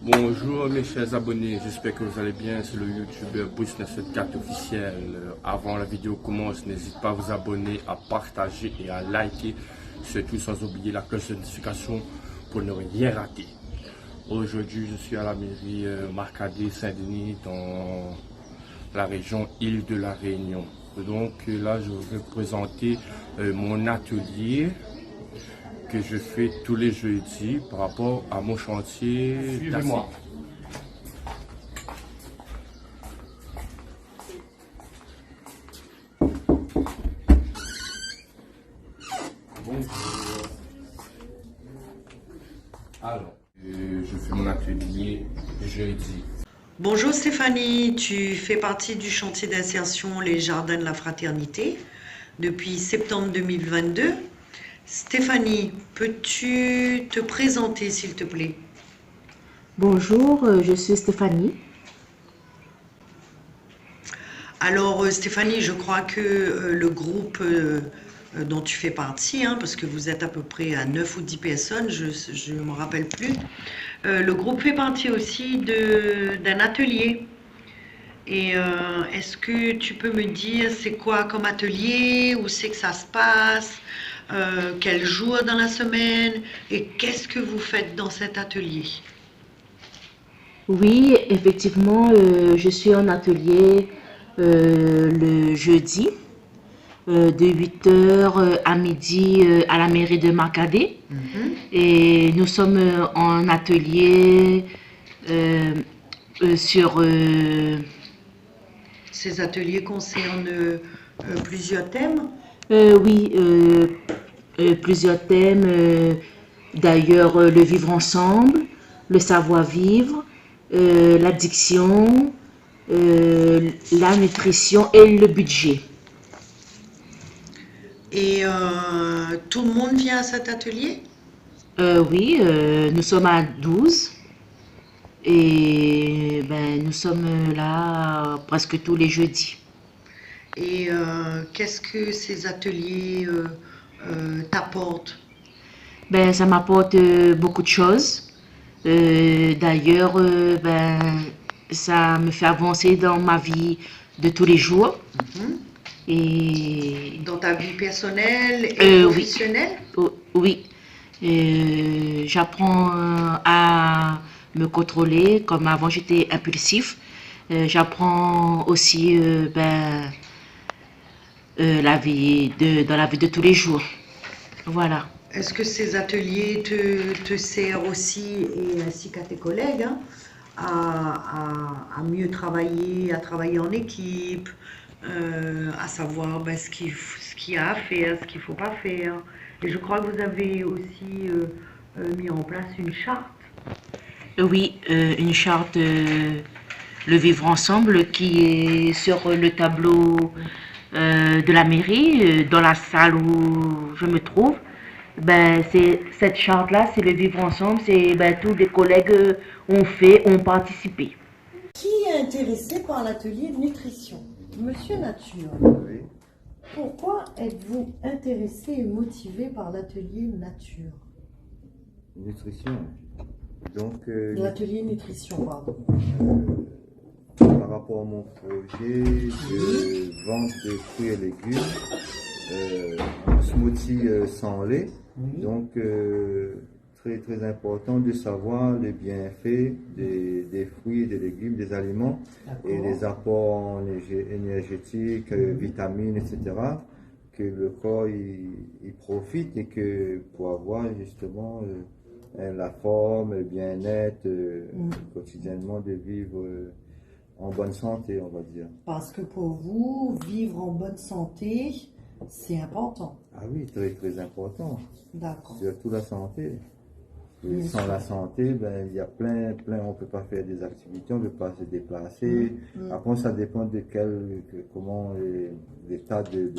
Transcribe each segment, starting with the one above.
Bonjour mes chers abonnés, j'espère que vous allez bien. C'est le youtubeur Bruce974 officiel. Avant la vidéo commence, n'hésitez pas à vous abonner, à partager et à liker. Surtout sans oublier la cloche de notification pour ne rien rater. Aujourd'hui, je suis à la mairie Marcadet Saint-Denis dans la région Île de la Réunion. Donc là, je vais vous présenter mon atelier que je fais tous les jeudis par rapport à mon chantier. Suivez-moi. Alors, je fais mon atelier jeudi. Bonjour Stéphanie, tu fais partie du chantier d'insertion Les Jardins de la Fraternité depuis septembre 2022. Stéphanie, peux-tu te présenter s'il te plaît? Bonjour, je suis Stéphanie. Alors Stéphanie, je crois que le groupe dont tu fais partie, parce que vous êtes à peu près à 9 ou 10 personnes, je ne me rappelle plus, le groupe fait partie aussi d'un atelier. Et est-ce que tu peux me dire c'est quoi comme atelier, où c'est que ça se passe, quel jour dans la semaine et qu'est-ce que vous faites dans cet atelier? Oui, effectivement, je suis en atelier le jeudi de 8 h à midi à la mairie de Marcadet. Et nous sommes en atelier sur... Ces ateliers concernent plusieurs thèmes? Oui, plusieurs thèmes. D'ailleurs, le vivre ensemble, le savoir-vivre, l'addiction, la nutrition et le budget. Et tout le monde vient à cet atelier? Oui, nous sommes à 12 et nous sommes là presque tous les jeudis. Et qu'est-ce que ces ateliers t'apportent? Ça m'apporte beaucoup de choses. D'ailleurs, ça me fait avancer dans ma vie de tous les jours. Et Dans ta vie personnelle et professionnelle? oui. J'apprends à me contrôler. Comme avant, j'étais impulsif. J'apprends aussi dans la vie de tous les jours. Voilà. Est-ce que ces ateliers te servent aussi, et ainsi qu'à tes collègues, à mieux travailler, à travailler en équipe, à savoir ce qu'il y a à faire, ce qu'il ne faut pas faire? Et je crois que vous avez aussi mis en place une charte. Oui, une charte, le vivre ensemble, qui est sur le tableau de la mairie, dans la salle où je me trouve. Cette charte-là, c'est le vivre ensemble, c'est tous les collègues ont participé. Qui est intéressé par l'atelier de nutrition? Monsieur Nature, Oui. pourquoi êtes-vous intéressé et motivé par l'atelier nature? Nutrition. Donc, L'atelier nutrition, pardon. par rapport à mon projet de vente de fruits et légumes, smoothie sans lait. Donc, très très important de savoir les bienfaits des fruits et des légumes, des aliments et les apports énergétiques, vitamines, etc. que le corps il profite et que pour avoir justement la forme, le bien-être quotidiennement de vivre en bonne santé, on va dire. Parce que pour vous, vivre en bonne santé, c'est important. Ah oui, très très important. D'accord. Surtout la santé. Et sans la santé, il y a plein, on peut pas faire des activités, on ne peut pas se déplacer. Après, ça dépend de comment l'état de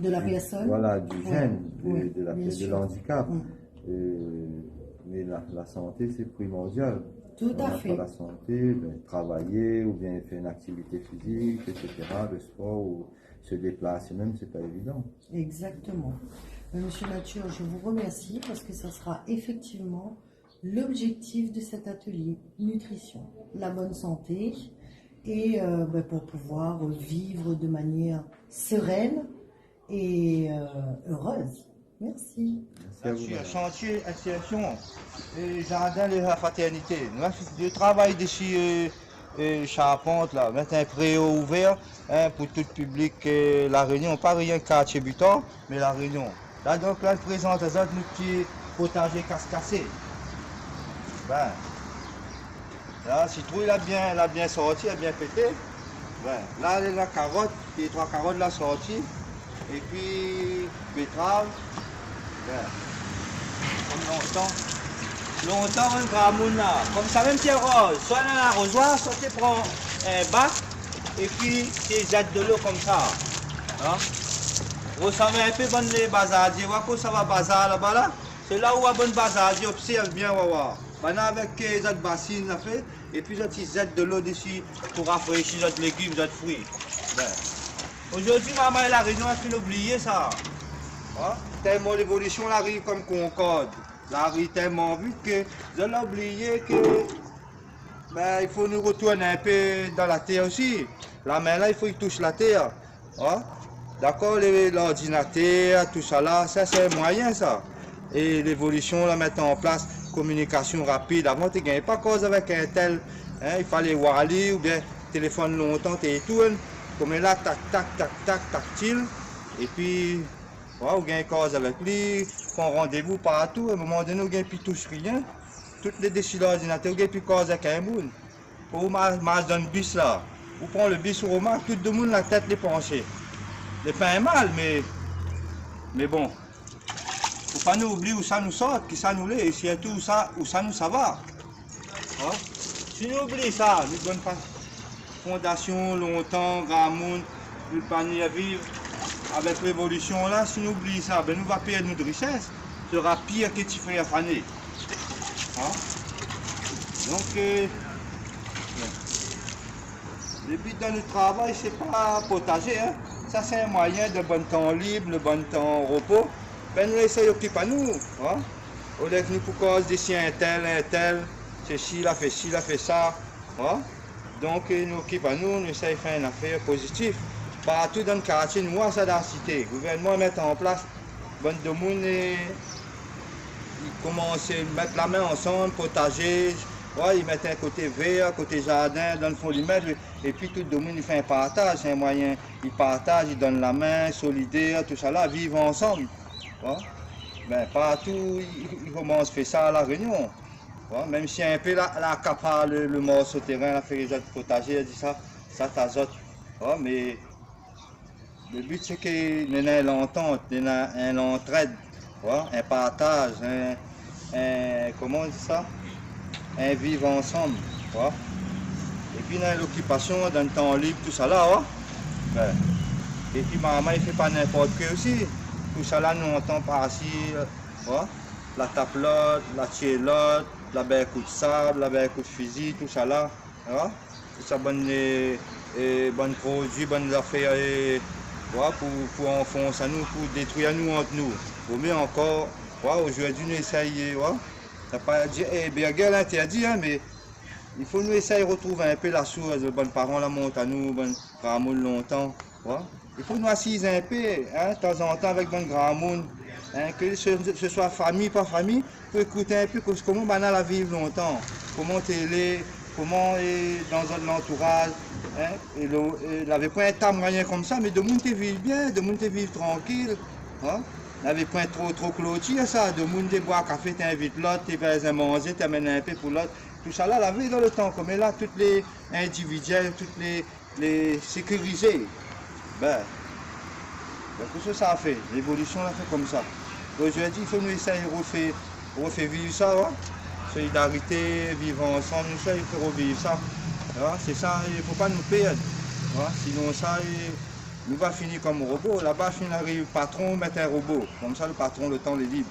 la personne. Voilà, du gène, de l'handicap. Mais la santé, c'est primordial. Tout à fait. La santé, travailler ou bien faire une activité physique, etc., le sport ou se déplacer même, c'est pas évident. Exactement. Monsieur Nature, je vous remercie parce que ça sera effectivement l'objectif de cet atelier, nutrition, la bonne santé et pour pouvoir vivre de manière sereine et heureuse. Merci. Merci à vous. Chantier, association, jardin de la fraternité. Je travaille d'ici Charpente, là, mettre un préau ouvert pour tout le public, la Réunion, pas rien quartier Butor, mais la Réunion. Là, donc, là, je présente à notre petit potager casse-cassé. Ben, là, citrouille, il a bien sorti, il a bien pété. Ben, là, la carotte, les 3 carottes, là, sorties. Et puis, betterave. Ben, comme longtemps, un gramoun là. Comme ça, même Pierre Rose, soit dans l'arrosoir, soit tu prends un bac, et puis tu jettes de l'eau comme ça. Hein? Vous savez un peu bon les bazardiers, vous ça va bazar là-bas là. C'est là où il y a bon bazardier, observe bien, on va voir. Maintenant avec les autres bassines, là fait, et puis tu jettes de l'eau dessus pour rafraîchir les autres légumes, les autres fruits. Ben. Aujourd'hui, maman et la Réunion a fait oublier ça. Hein? Tellement l'évolution arrive comme Concorde. Ça arrive tellement vite que je l'ai oublié que ben, il faut nous retourner un peu dans la terre aussi. La main là, il faut qu'il touche la terre. Hein? D'accord, l'ordinateur, tout ça là, ça c'est un moyen ça. Et l'évolution, la mettre en place, communication rapide. Avant, tu ne gagnais pas cause avec un tel. Hein? Il fallait voir aller ou bien téléphone longtemps, tu tournes. Comme là, tac, tac, tac, tac, tactile. Et puis, ouais, on gagne cause avec lui, prend rendez-vous partout. À un moment donné, on gagne plus touche rien. Toutes les décisions d'ordinateur, on gagne plus cause avec un monde. Pour marche dans le bus là, on prend le bus, on remarque, tout le monde la tête les penchée. C'est pas un mal, mais bon. Faut pas nous oublier où ça nous sort, qui ça nous l'est, et surtout où ça nous ça va. Hein? Si nous oublions ça, nous bonne fondation, longtemps, grand monde, le panier à vivre. Avec l'évolution là, si nous oublions ça, ben nous va perdre notre richesse. Ce sera pire que tu ferais à faner. Hein? Donc, le but dans le travail, c'est pas potager. Hein? Ça, c'est un moyen de bon temps libre, le bon temps repos. Ben nous essayons d'occuper à nous. Hein? Au lieu que nous pour cause d'ici un tel, c'est ci, il a fait ça. Hein? Donc, nous occupons à nous, nous essayons de faire une affaire positive. Partout dans le quartier, nous, ça dans la cité. Le gouvernement met en place, bon de monde, ils commencent à mettre la main ensemble, potager. Ouais, ils mettent un côté vert, côté jardin, dans le fond, ils mettent. Et puis tout le monde, il fait un partage, c'est un moyen. Ils partagent, ils donnent la main, solidaire, tout ça là, vivent ensemble. Ouais. Ben, partout, ils commencent à faire ça à la Réunion. Ouais, même si un peu la accapare le morceau terrain, la fait les autres potagers, elle dit ça t'azote. Ouais, mais le but c'est qu'il y ait l'entente, il y ait une entraide, ouais, un partage, comment on dit ça? Un vivre ensemble. Ouais. Et puis dans l'occupation, dans le temps libre, tout ça là. Ouais. Ben, et puis maman il ne fait pas n'importe quoi aussi. Tout ça là, nous entend par ici. Ouais. La tapelote, la tchélotte, la belle coup de sable, la belle coup de fusil, tout ça là. Ouais. Tout ça bonne produits, bonnes affaires ouais, pour enfoncer à nous, pour détruire nous entre nous. Au mieux encore, ouais, aujourd'hui nous essayons. Ouais. Ça pas dire, Berger l'interdit, hein, mais il faut nous essayer de retrouver un peu la source. Les bons parents la montent à nous, bon grand monde longtemps. Ouais. Il faut nous assiser un peu, hein, de temps en temps avec bon grand monde. Hein, que ce soit famille, pas famille, pour écouter un peu comment on a la vivre longtemps. Comment t'es comment dans l'entourage. Hein, il n'avait pas un table rien comme ça, mais de monde te vivre bien, de monde te vivre tranquille. Hein. Il n'avait pas trop clôture ça, de monde te boire café, t'invites l'autre, tu fais à manger, tu amènes un peu pour l'autre. Tout ça là, la vie dans le temps, comme là, toutes les individuels, toutes les sécurisés. Ben, tout ça a fait, l'évolution l'a fait comme ça. Aujourd'hui, il faut nous essayer de refaire vivre ça, ouais. Solidarité, vivre ensemble, nous essayons de revivre ça. Ouais. C'est ça, il ne faut pas nous perdre. Ouais. Sinon ça, nous va finir comme robot. Là-bas, le patron met un robot. Comme ça, le patron, le temps est libre.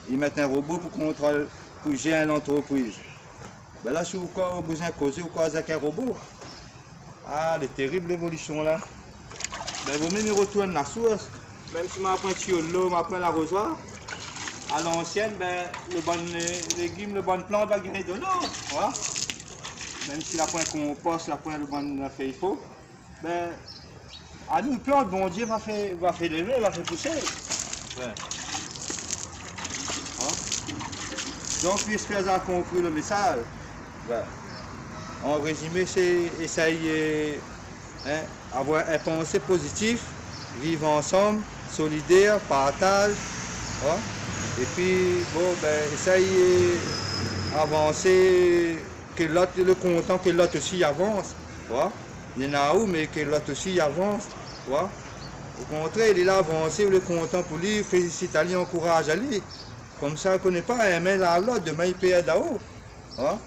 Il met un robot pour gérer une entreprise. Ben là, si vous avez besoin de causer ou quoi avec un robot, ah, c'est terrible l'évolution là. Ben, vous même retournez la source, même si je prends un tuyau de l'eau, je prends l'arrosoir, à l'ancienne, ben, le bon légume, le bon plant va gagner de l'eau. Voilà. Même si la pointe compost, la pointe le bon fait il faut, ben, à nous, plante, bon Dieu va faire lever, va faire pousser. Ouais. Hein? Donc, puisque vous avez compris le message, ben, en résumé, c'est essayer avoir un pensée positif, vivre ensemble, solidaire, partage. Hein? Et puis, bon, ben, essayer avancer, que l'autre le content, que l'autre aussi avance. Hein? Il y en a où, mais que l'autre aussi avance. Hein? Au contraire, il est là avancé, il est content pour lui, félicite à lui, encourage à lui. Comme ça, on ne connaît pas un main à l'autre, demain il paye là-haut. Hein?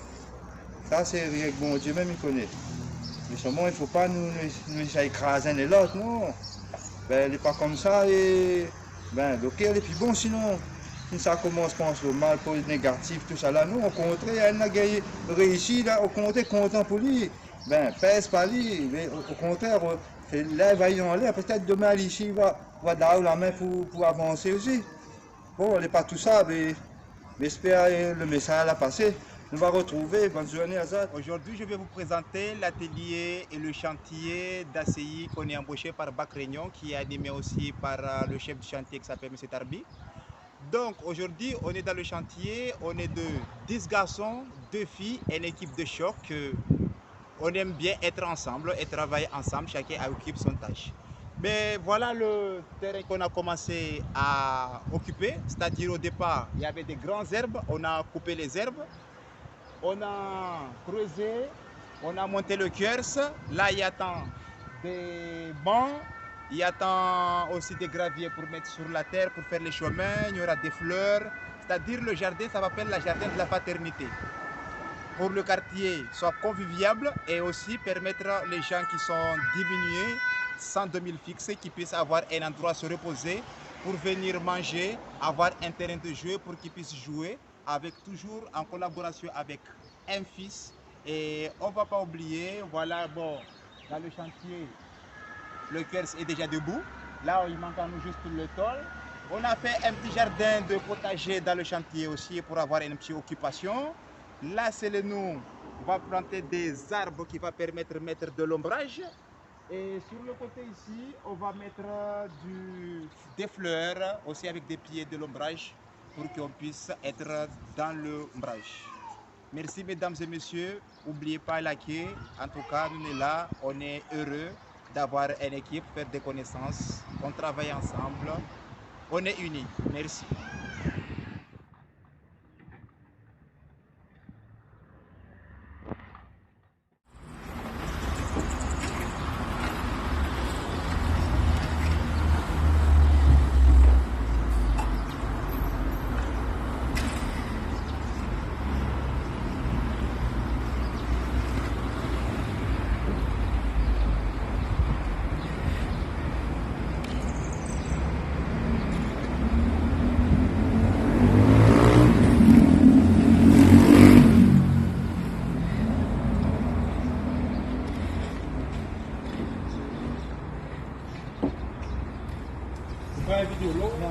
Ça, c'est rien que bon Dieu même il connaît. Mais seulement, il ne faut pas nous écraser l'un et l'autre, non. Ben, il n'est pas comme ça, et ben, ok, et puis bon, sinon, si ça commence, pense le mal, pour le négatif, tout ça là, nous, au contraire, elle a gagné, réussi, là, au contraire, content pour lui. Ben, pèse pas lui, mais au contraire, lève en l'air, peut-être demain, ici, il va dar la main pour avancer aussi. Bon, elle n'est pas tout ça, mais j'espère le message a passé. Nous va retrouver. Bonne journée, Azad. Aujourd'hui, je vais vous présenter l'atelier et le chantier d'ACI qu'on est embauché par Bac Réunion, qui est animé aussi par le chef du chantier qui s'appelle M. Tarbi. Donc aujourd'hui, on est dans le chantier, on est de 10 garçons, 2 filles et une équipe de choc. On aime bien être ensemble et travailler ensemble, chacun occupe son tâche. Mais voilà le terrain qu'on a commencé à occuper, c'est-à-dire au départ, il y avait des grandes herbes, on a coupé les herbes. On a creusé, on a monté le kiosque. Là, il y a des bancs, il y a aussi des graviers pour mettre sur la terre, pour faire les chemins. Il y aura des fleurs. C'est-à-dire le jardin, ça s'appelle le jardin de la fraternité. Pour le quartier, soit convivial et aussi permettre les gens qui sont diminués, sans domicile fixe, qui puissent avoir un endroit à se reposer pour venir manger, avoir un terrain de jeu pour qu'ils puissent jouer. Avec toujours en collaboration avec un fils. Et on ne va pas oublier, voilà, bon, dans le chantier, le cœur est déjà debout. Là, il manque à nous juste le tôle. On a fait un petit jardin de potager dans le chantier aussi pour avoir une petite occupation. Là, c'est le nous. On va planter des arbres qui vont permettre de mettre de l'ombrage. Et sur le côté ici, on va mettre des fleurs aussi avec des pieds de l'ombrage, pour qu'on puisse être dans l'ombrage. Merci mesdames et messieurs, n'oubliez pas liker. En tout cas, nous sommes là, on est heureux d'avoir une équipe, faire des connaissances, on travaille ensemble, on est unis. Merci. Vai, vídeo louco,